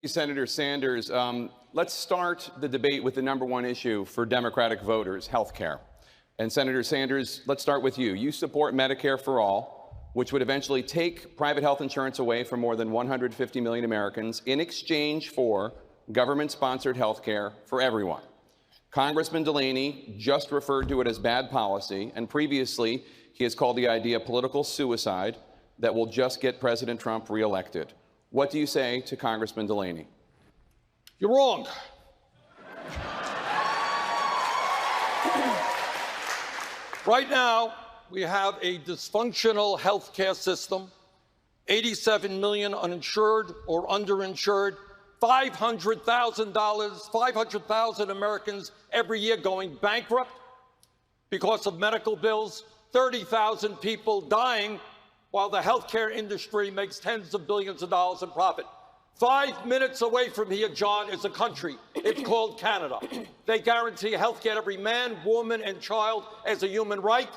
Senator Sanders, let's start the debate with the number one issue for Democratic voters, health care. And Senator Sanders, let's start with you. You support Medicare for all, which would eventually take private health insurance away from more than 150 million Americans in exchange for government-sponsored health care for everyone. Congressman Delaney just referred to it as bad policy, and previously he has called the idea political suicide that will just get President Trump reelected. What do you say to Congressman Delaney? You're wrong. Right now, we have a dysfunctional health care system, 87 million uninsured or underinsured, $500,000 Americans every year going bankrupt because of medical bills, 30,000 people dying while the healthcare industry makes tens of billions of dollars in profit. 5 minutes away from here, John, is a country. It's called Canada. They guarantee health care to every man, woman, and child as a human right.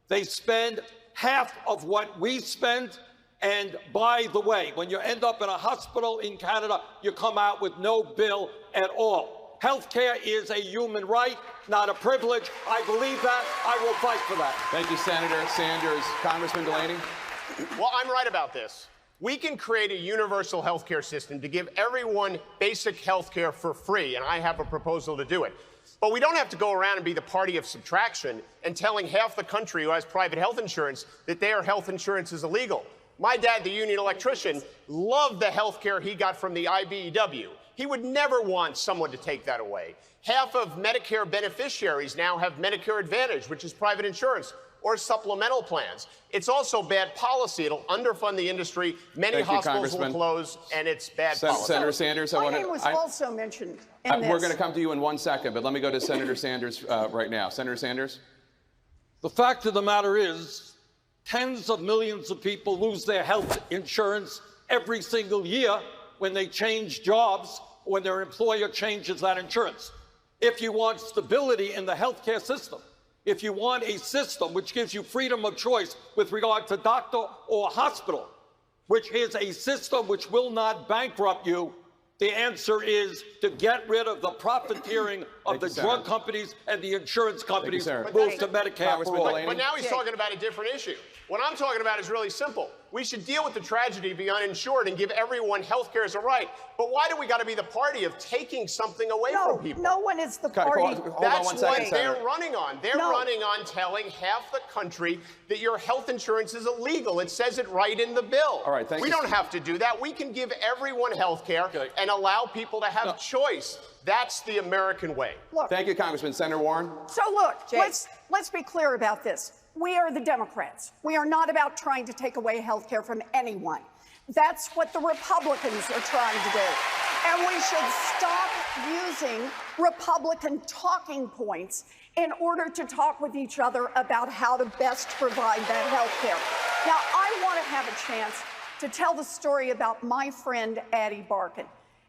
They spend half of what we spend. And by the way, when you end up in a hospital in Canada, you come out with no bill at all. Health care is a human right, not a privilege. I believe that. I will fight for that. Thank you, Senator Sanders. Congressman Delaney? Well, I'm right about this. We can create a universal health care system to give everyone basic health care for free, and I have a proposal to do it. But we don't have to go around and be the party of subtraction and telling half the country who has private health insurance that their health insurance is illegal. My dad, the union electrician, loved the health care he got from the IBEW. He would never want someone to take that away. Half of Medicare beneficiaries now have Medicare Advantage, which is private insurance, or supplemental plans. It's also bad policy. It'll underfund the industry. Many hospitals will close, and it's bad policy. Senator Sanders, my name was also mentioned in this. We're going to come to you in 1 second, but let me go to Senator Sanders right now. Senator Sanders? The fact of the matter is, tens of millions of people lose their health insurance every single year when they change jobs, when their employer changes that insurance. If you want stability in the healthcare system, if you want a system which gives you freedom of choice with regard to doctor or hospital, which is a system which will not bankrupt you, the answer is to get rid of the profiteering of the drug companies and the insurance companies, move to Medicare for all. But now he's talking about a different issue. What I'm talking about is really simple. We should deal with the tragedy of the uninsured and give everyone health care as a right. But why do we got to be the party of taking something away from people? No one is the party. That's what they're running on. They're running on telling half the country that your health insurance is illegal. It says it right in the bill. All right, we don't have to do that. We can give everyone health care and allow people to have choice. That's the American way. Look, thank you, Congressman. Senator Warren? So look, let's be clear about this. We are the Democrats. We are not about trying to take away health care from anyone. That's what the Republicans are trying to do. And we should stop using Republican talking points in order to talk with each other about how to best provide that health care. Now, I want to have a chance to tell the story about my friend, Addie Barkan.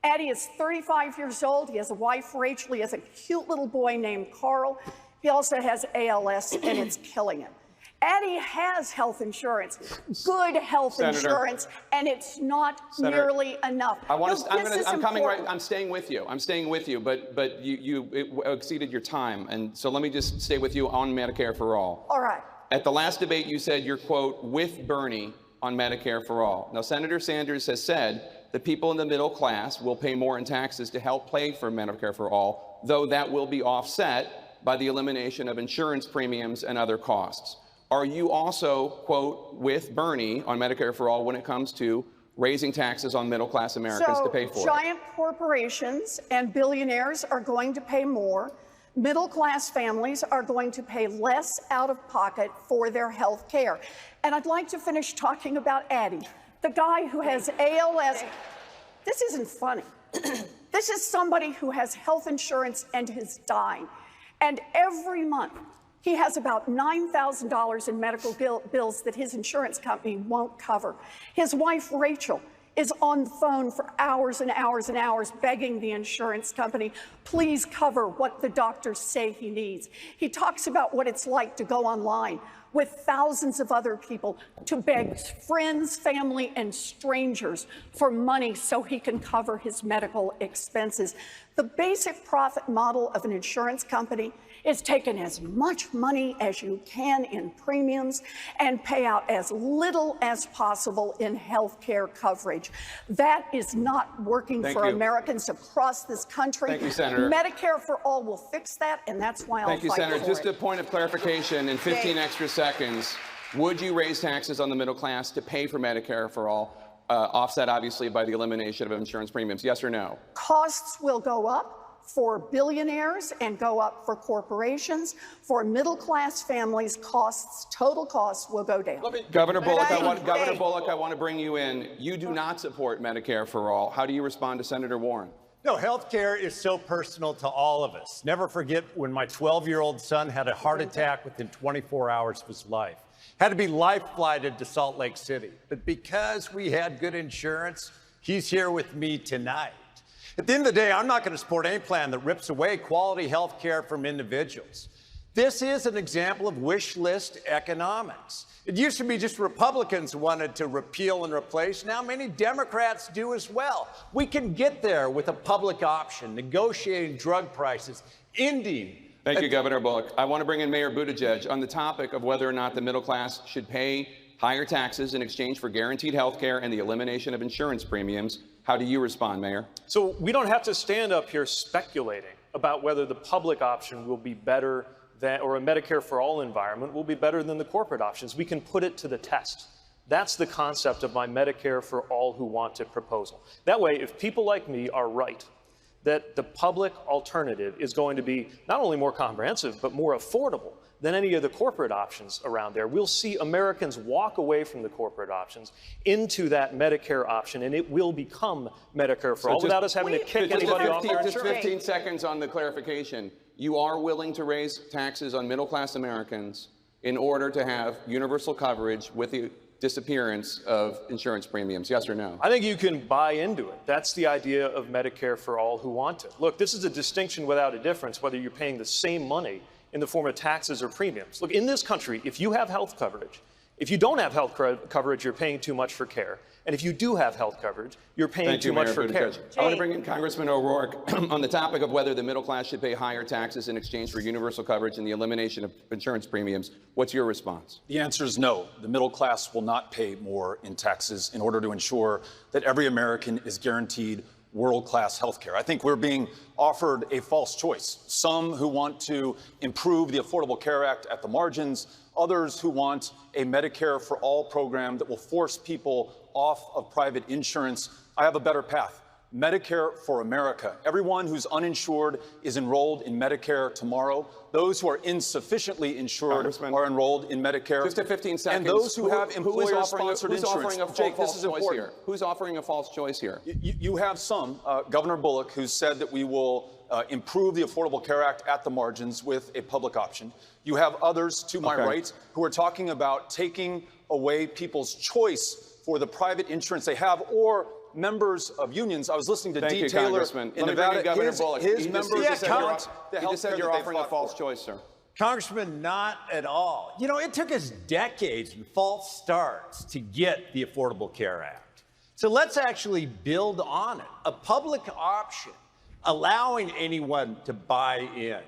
Addie is 35 years old. He has a wife, Rachel. He has a cute little boy named Carl. He also has ALS, and it's killing him. Addie has health insurance, good health insurance, and it's not nearly enough. I'm staying with you. I'm staying with you, but you exceeded your time, and so let me just stay with you on Medicare for all. All right. At the last debate, you said you're, quote, with Bernie on Medicare for all. Now, Senator Sanders has said that people in the middle class will pay more in taxes to help pay for Medicare for all, though that will be offset by the elimination of insurance premiums and other costs. Are you also, quote, with Bernie on Medicare for all when it comes to raising taxes on middle-class Americans to pay for it? Giant corporations and billionaires are going to pay more. Middle-class families are going to pay less out of pocket for their health care. And I'd like to finish talking about Addie, the guy who has ALS. This isn't funny. This is somebody who has health insurance and is dying. And every month, he has about $9,000 in medical bills that his insurance company won't cover. His wife, Rachel, is on the phone for hours and hours and hours begging the insurance company, please cover what the doctors say he needs. He talks about what it's like to go online, with thousands of other people to beg friends, family, and strangers for money so he can cover his medical expenses. The basic profit model of an insurance company is taking as much money as you can in premiums and pay out as little as possible in health care coverage. That is not working for Americans across this country. Thank you, Senator. Medicare for All will fix that, and that's why I'll fight for it. Thank you, Senator. Just a point of clarification in 15 extra seconds. Would you raise taxes on the middle class to pay for Medicare for All, offset obviously by the elimination of insurance premiums? Yes or no? Costs will go up for billionaires and go up for corporations. For middle-class families, total costs will go down. Governor Bullock, I want to bring you in. You do not support Medicare for All. How do you respond to Senator Warren? No, healthcare is so personal to all of us. Never forget when my 12-year-old son had a heart attack within 24 hours of his life. Had to be life-flighted to Salt Lake City. But because we had good insurance, he's here with me tonight. At the end of the day, I'm not going to support any plan that rips away quality health care from individuals. This is an example of wish list economics. It used to be just Republicans who wanted to repeal and replace. Now many Democrats do as well. We can get there with a public option, negotiating drug prices, ending. Thank you, Governor Bullock. I want to bring in Mayor Buttigieg on the topic of whether or not the middle class should pay higher taxes in exchange for guaranteed health care and the elimination of insurance premiums. How do you respond, Mayor? So we don't have to stand up here speculating about whether the public option will be better than, or a Medicare for All environment will be better than the corporate options. We can put it to the test. That's the concept of my Medicare for All who want it proposal. That way, if people like me are right, that the public alternative is going to be not only more comprehensive, but more affordable than any of the corporate options around there, we'll see Americans walk away from the corporate options into that Medicare option, and it will become Medicare for All without us having to kick anybody off our insurance. Just 15 seconds on the clarification. You are willing to raise taxes on middle-class Americans in order to have universal coverage with the disappearance of insurance premiums, yes or no? I think you can buy into it. That's the idea of Medicare for All who want it. Look, this is a distinction without a difference, whether you're paying the same money in the form of taxes or premiums. Look, in this country, if you have health coverage, if you don't have health coverage, you're paying too much for care. And if you do have health coverage, you're paying too much for care. I want to bring in Congressman O'Rourke on the topic of whether the middle class should pay higher taxes in exchange for universal coverage and the elimination of insurance premiums. What's your response? The answer is no. The middle class will not pay more in taxes in order to ensure that every American is guaranteed world-class health care. I think we're being offered a false choice. Some who want to improve the Affordable Care Act at the margins, others who want a Medicare for All program that will force people off of private insurance. I have a better path. Medicare for America. Everyone who's uninsured is enrolled in Medicare tomorrow. Those who are insufficiently insured are enrolled in Medicare. Just 15 seconds. And those who have employer-sponsored insurance. Jake, this is important. Who's offering a false choice here? You have some. Governor Bullock, who said that we will improve the Affordable Care Act at the margins with a public option. You have others to my right who are talking about taking away people's choice for the private insurance they have, or members of unions. I was listening to D. Taylor in Nevada. His members just said you're offering a false choice, sir. Congressman, not at all. You know, it took us decades and false starts to get the Affordable Care Act. So let's actually build on it. A public option, allowing anyone to buy in.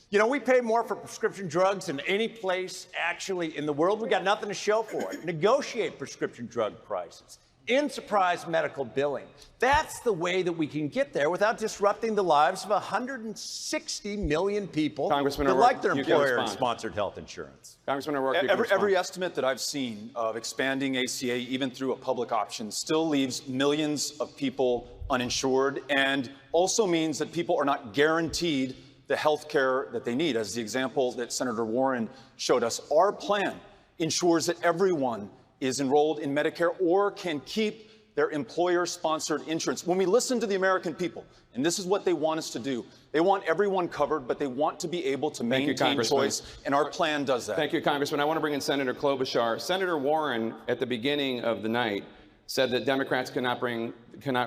You know, we pay more for prescription drugs than any place actually in the world. We got nothing to show for it. Negotiate prescription drug prices. In surprise medical billing. That's the way that we can get there without disrupting the lives of 160 million people that like their employer-sponsored health insurance. Congressman O'Rourke, every estimate that I've seen of expanding ACA, even through a public option, still leaves millions of people uninsured, and also means that people are not guaranteed the health care that they need. As the example that Senator Warren showed us, our plan ensures that everyone is enrolled in Medicare or can keep their employer-sponsored insurance. When we listen to the American people, and this is what they want us to do, they want everyone covered, but they want to be able to maintain choice, and our plan does that. Thank you, Congressman. I want to bring in Senator Klobuchar. Senator Warren, at the beginning of the night, said that Democrats cannot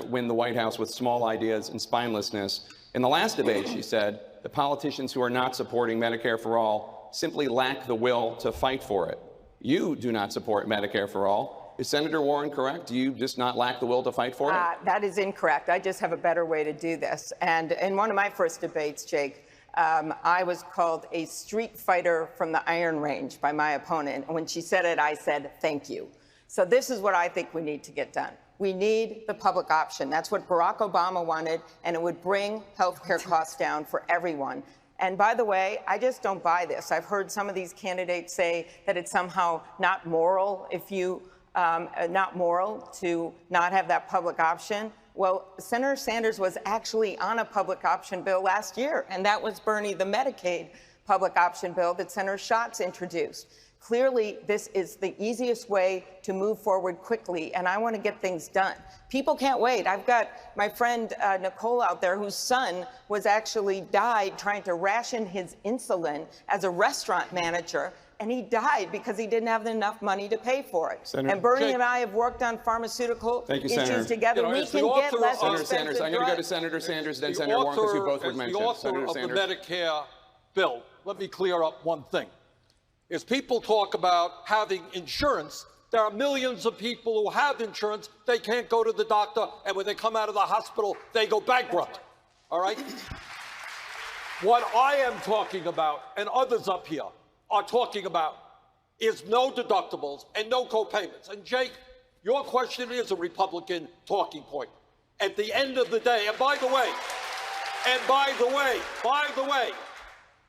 win the White House with small ideas and spinelessness. In the last debate, she said, the politicians who are not supporting Medicare for All simply lack the will to fight for it. you do not support Medicare for all. Is Senator Warren correct? Do you just not lack the will to fight for it? That is incorrect. I just have a better way to do this. And in one of my first debates, Jake, I was called a street fighter from the Iron Range by my opponent. And when she said it, I said, thank you. So this is what I think we need to get done. We need the public option. That's what Barack Obama wanted, and it would bring health care costs down for everyone. And by the way, I just don't buy this. I've heard some of these candidates say that it's somehow not moral if you not moral to not have that public option. Well, Senator Sanders was actually on a public option bill last year, and that was Bernie, the Medicaid public option bill that Senator Schatz introduced. Clearly, this is the easiest way to move forward quickly, and I want to get things done. People can't wait. I've got my friend Nicole out there whose son was actually died trying to ration his insulin as a restaurant manager, and he died because he didn't have enough money to pay for it. Senator, and Bernie and I have worked on pharmaceutical issues together. You know, we can get less Senator expensive Sanders, I'm going to go to Senator Sanders, then Senator Warren, because we both were mentioned. The author Senator of Sanders. the Medicare bill, let me clear up one thing. As people talk about having insurance, there are millions of people who have insurance. They can't go to the doctor, and when they come out of the hospital, they go bankrupt. All right? What I am talking about, and others up here are talking about, is no deductibles and no co-payments. And Jake, your question is a Republican talking point. At the end of the day, and by the way,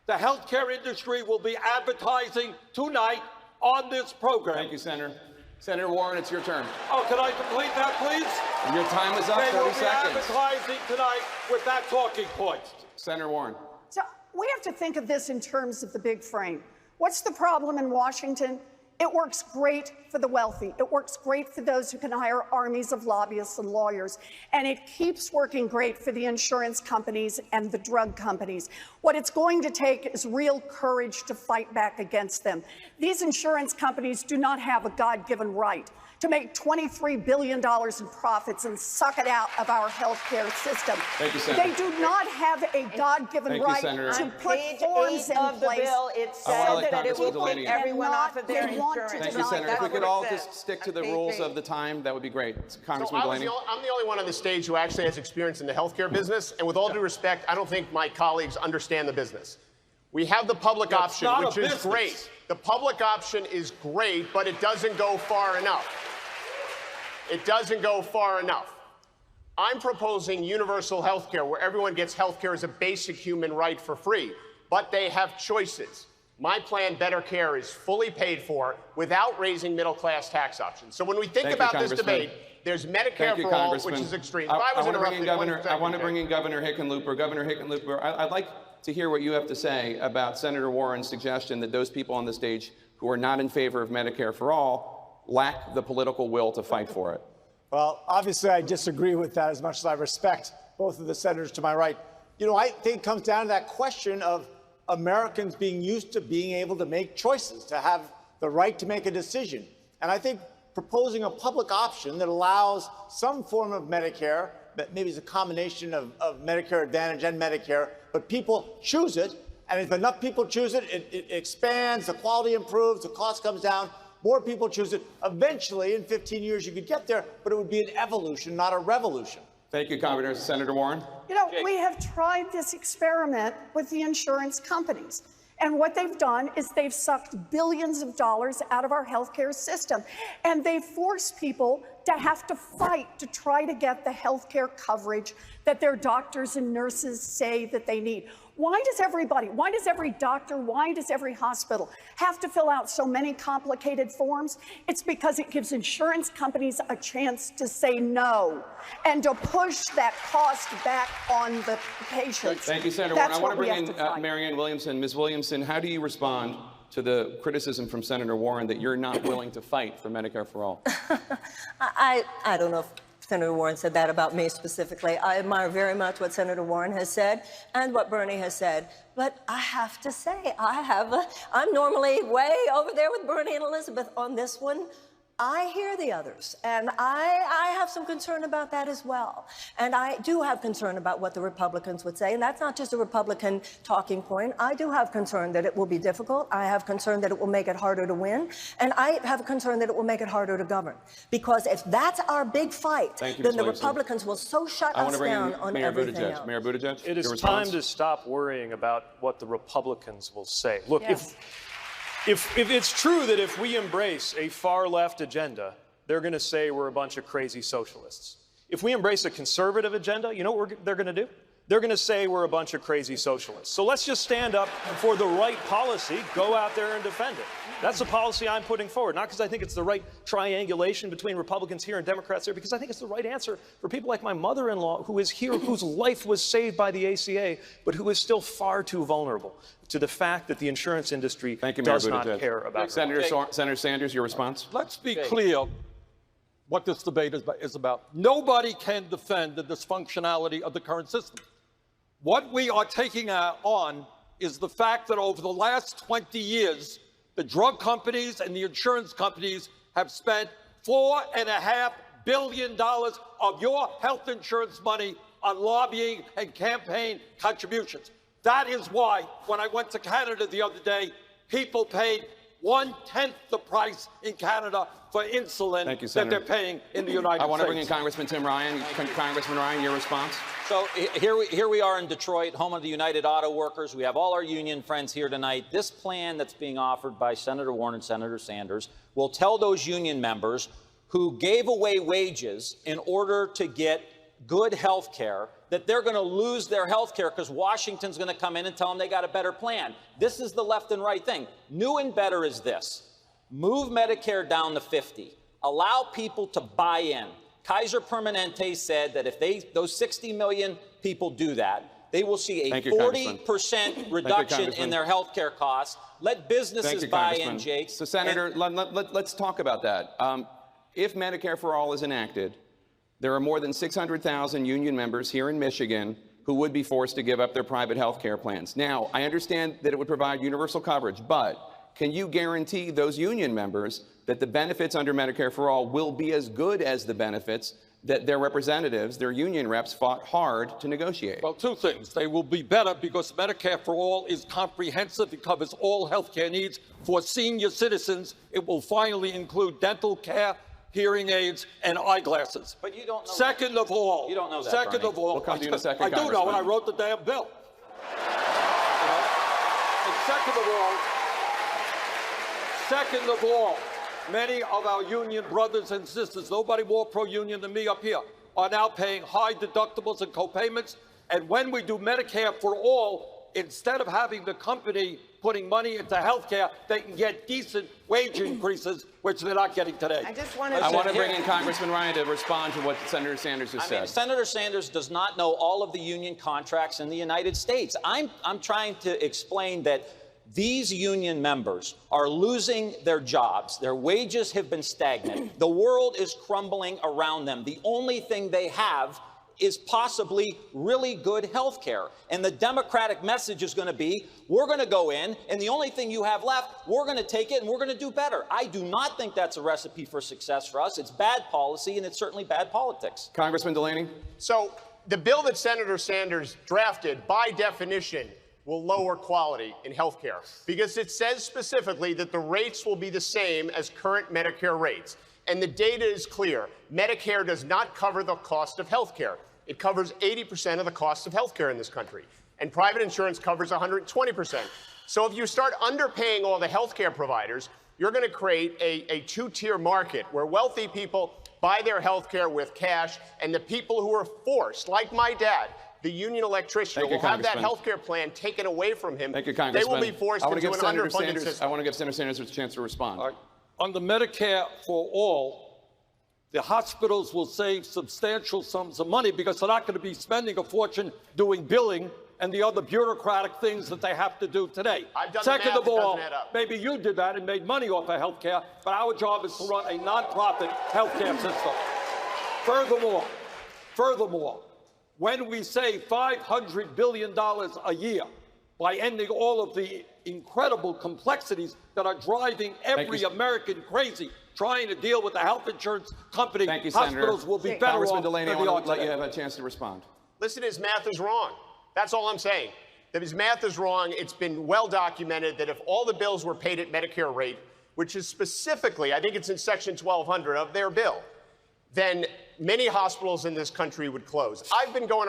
the healthcare industry will be advertising tonight on this program. Thank you, Senator. Senator Warren, it's your turn. Oh, can I complete that, please? Your time is up, They 30 will be seconds. advertising tonight with that talking point. Senator Warren. So we have to think of this in terms of the big frame. What's the problem in Washington? It works great for the wealthy. It works great for those who can hire armies of lobbyists and lawyers. And it keeps working great for the insurance companies and the drug companies. What it's going to take is real courage to fight back against them. These insurance companies do not have a God-given right to make $23 billion in profits and suck it out of our healthcare system. Thank you, Senator. They do not have a God-given right to put forms in place. It I'll says let that it will Congressman take Delaney everyone off of their insurance. Thank you, Senator. If we could all just stick to the rules of the time, that would be great. Congressman Delaney. I'm the only one on the stage who actually has experience in the healthcare business, and with all due respect, I don't think my colleagues understand the business. We have the public option, which is great. The public option is great, but it doesn't go far enough. It doesn't go far enough. I'm proposing universal health care, where everyone gets health care as a basic human right for free, but they have choices. My plan, Better Care, is fully paid for without raising middle-class tax options. So when we think about this debate, there's Medicare for all, which is extreme. If I was interrupted, I want to bring in Governor Hickenlooper. Governor Hickenlooper, I'd like to hear what you have to say about Senator Warren's suggestion that those people on the stage who are not in favor of Medicare for all lack the political will to fight for it. Well, obviously, I disagree with that as much as I respect both of the senators to my right. You know, I think it comes down to that question of Americans being used to being able to make choices, to have the right to make a decision. And I think proposing a public option that allows some form of Medicare, that maybe is a combination of Medicare Advantage and Medicare, but people choose it. And if enough people choose it, it expands, the quality improves, the cost comes down. More people choose it. Eventually, in 15 years, you could get there, but it would be an evolution, not a revolution. Thank you, Governor. Senator Warren. You know, we have tried this experiment with the insurance companies. And what they've done is they've sucked billions of dollars out of our healthcare system. And they force people to have to fight to try to get the healthcare coverage that their doctors and nurses say that they need. Why does everybody, why does every doctor, why does every hospital have to fill out so many complicated forms? It's because it gives insurance companies a chance to say no and to push that cost back on the patients. Thank you, Senator Warren. I want to bring in Marianne Williamson. Ms. Williamson, how do you respond to the criticism from Senator Warren that you're not willing to fight for Medicare for all? I don't know if Senator Warren said that about me specifically. I admire very much what Senator Warren has said and what Bernie has said. But I have to say, I'm normally way over there with Bernie and Elizabeth on this one. I hear the others, and I have some concern about that as well. And I do have concern about what the Republicans would say, and that's not just a Republican talking point. I do have concern that it will be difficult. I have concern that it will make it harder to win, and I have a concern that it will make it harder to govern. Because if that's our big fight, then the Republicans will so shut us down on everything else. Mayor Buttigieg, it is time to stop worrying about what the Republicans will say. Look, if it's true that if we embrace a far-left agenda, they're going to say we're a bunch of crazy socialists. If we embrace a conservative agenda, you know what they're going to do? They're going to say we're a bunch of crazy socialists. So let's just stand up for the right policy, go out there and defend it. That's the policy I'm putting forward, not because I think it's the right triangulation between Republicans here and Democrats there, because I think it's the right answer for people like my mother-in-law, who is here, whose life was saved by the ACA, but who is still far too vulnerable to the fact that the insurance industry does not care about her. Senator Sanders, your response? Let's be clear what this debate is about. Nobody can defend the dysfunctionality of the current system. What we are taking on is the fact that over the last 20 years, the drug companies and the insurance companies have spent $4.5 billion of your health insurance money on lobbying and campaign contributions. That is why, when I went to Canada the other day, people paid 1/10 the price in Canada for insulin that they're paying in the United States. I want to bring in Congressman Tim Ryan. Congressman Ryan, your response? So here we are in Detroit, home of the United Auto Workers. We have all our union friends here tonight. This plan that's being offered by Senator Warren and Senator Sanders will tell those union members who gave away wages in order to get good health care that they're going to lose their health care because Washington's going to come in and tell them they got a better plan. This is the left and right thing. New and better is this. Move Medicare down to 50. Allow people to buy in. Kaiser Permanente said that if those 60 million people do that, they will see a 40% reduction in their health care costs. Let businesses buy in, Jake. So, Senator, let's talk about that. If Medicare for All is enacted, there are more than 600,000 union members here in Michigan who would be forced to give up their private health care plans. Now, I understand that it would provide universal coverage, but can you guarantee those union members that the benefits under Medicare for All will be as good as the benefits that their representatives, their union reps, fought hard to negotiate? Well, two things. They will be better because Medicare for All is comprehensive. It covers all health care needs for senior citizens. It will finally include dental care, hearing aids, and eyeglasses. But you don't know Second of all, you don't know that, Second Bernie. of all, We'll come to you in a second, I do know, and I wrote the damn bill. And second of all, many of our union brothers and sisters, nobody more pro-union than me up here, are now paying high deductibles and co-payments. And when we do Medicare for All, instead of having the company putting money into health care, they can get decent wage increases, which they're not getting today. I want to bring in Congressman Ryan to respond to what Senator Sanders has said. Senator Sanders does not know all of the union contracts in the United States. I'm trying to explain that these union members are losing their jobs. Their wages have been stagnant. The world is crumbling around them. The only thing they have is possibly really good health care. And the Democratic message is going to be, we're going to go in, and the only thing you have left, we're going to take it, and we're going to do better. I do not think that's a recipe for success for us. It's bad policy, and it's certainly bad politics. Congressman Delaney? So the bill that Senator Sanders drafted, by definition, will lower quality in health care because it says specifically that the rates will be the same as current Medicare rates. And the data is clear. Medicare does not cover the cost of health care. It covers 80% of the cost of health care in this country. And private insurance covers 120%. So if you start underpaying all the health care providers, you're going to create a two-tier market where wealthy people buy their health care with cash, and the people who are forced, like my dad, the union electrician, who will have that health care plan taken away from him. Thank you, Congressman. They will be forced into an underfunded system. I want to give Senator Sanders a chance to respond. Under Medicare for All, the hospitals will save substantial sums of money because they're not going to be spending a fortune doing billing and the other bureaucratic things that they have to do today. Second of all, maybe you did that and made money off of health care, but our job is to run a nonprofit health care system. Furthermore, when we save $500 billion a year by ending all of the incredible complexities that are driving every American crazy, trying to deal with the health insurance company, Thank you, Senator. hospitals will be better Congressman off Delaney, I than they are want to let you today. have a chance to respond. Listen, his math is wrong. That's all I'm saying. That his math is wrong. It's been well documented that if all the bills were paid at Medicare rate, which is specifically, I think it's in Section 1200 of their bill, then many hospitals in this country would close. I've been going